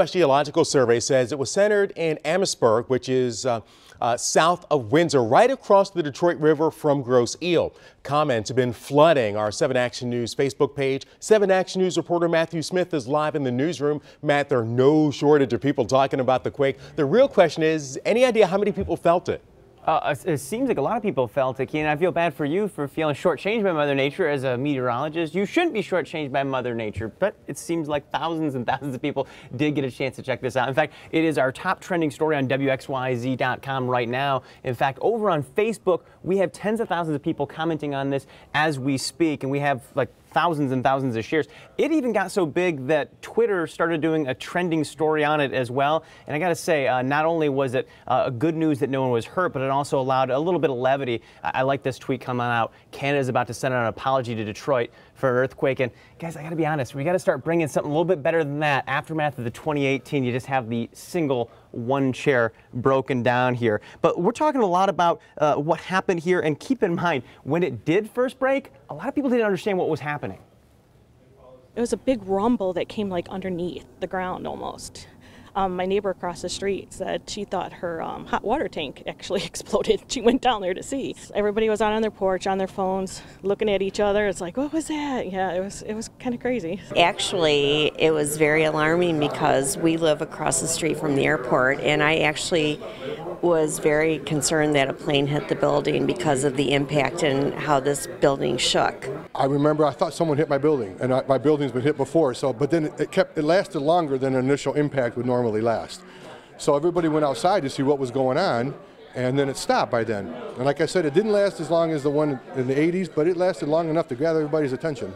U.S. Geological Survey says it was centered in Amherstburg, which is south of Windsor, right across the Detroit River from Grosse Ile. Comments have been flooding our 7 Action News Facebook page. 7 Action News reporter Matthew Smith is live in the newsroom. Matt, there are no shortage of people talking about the quake. The real question is, any idea how many people felt it? It seems like a lot of people felt it, Keenan. I feel bad for you for feeling shortchanged by Mother Nature as a meteorologist. You shouldn't be shortchanged by Mother Nature, but it seems like thousands and thousands of people did get a chance to check this out. In fact, it is our top trending story on WXYZ.com right now. In fact, over on Facebook, we have tens of thousands of people commenting on this as we speak, and we have like thousands and thousands of shares. It even got so big that Twitter started doing a trending story on it as well. And I gotta say, not only was it good news that no one was hurt, but it also allowed a little bit of levity. I like this tweet coming out. Canada's about to send out an apology to Detroit for an earthquake. And guys, I gotta be honest, we gotta start bringing something a little bit better than that. Aftermath of the 2018, you just have the single one chair broken down here. But we're talking a lot about what happened here, and keep in mind, when it did first break, a lot of people didn't understand what was happening. It was a big rumble that came like underneath the ground almost. My neighbor across the street said she thought her hot water tank actually exploded. She went down there to see. Everybody was out on their porch, on their phones, looking at each other. It's like, what was that? Yeah, it was kind of crazy. Actually, it was very alarming because we live across the street from the airport, and I actually was very concerned that a plane hit the building because of the impact and how this building shook. I remember I thought someone hit my building, and my building's been hit before, but then it lasted longer than an initial impact would normally last. So everybody went outside to see what was going on, and then it stopped by then. And like I said, it didn't last as long as the one in the 80s, but it lasted long enough to gather everybody's attention.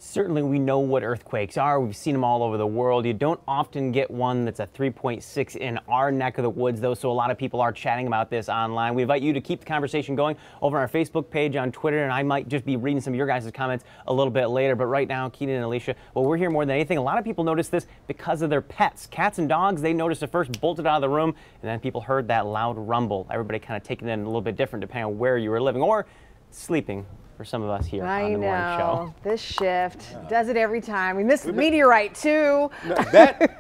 Certainly we know what earthquakes are. We've seen them all over the world. You don't often get one that's a 3.6 in our neck of the woods, though, so a lot of people are chatting about this online. We invite you to keep the conversation going over on our Facebook page, on Twitter, and I might just be reading some of your guys' comments a little bit later. But right now, Keenan and Alicia, well, we're here more than anything. A lot of people noticed this because of their pets. Cats and dogs, they noticed it first, bolted out of the room, and then people heard that loud rumble. Everybody kind of taking it in a little bit different depending on where you were living or sleeping. For some of us here on the morning show. This shift does it every time. We missed the meteorite too. No,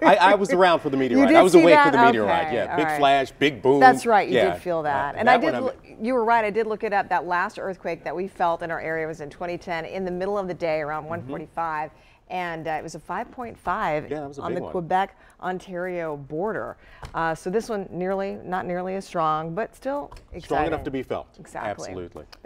I was around for the meteorite. I was awake for the meteorite. Okay. Yeah, big flash, big boom. That's right. You did feel that. And you were right. I did look it up. That last earthquake that we felt in our area was in 2010 in the middle of the day around 1:45. And it was a 5.5 on the Quebec-Ontario border. So this one not nearly as strong, but still exciting. Strong enough to be felt. Exactly. Absolutely. Thank you.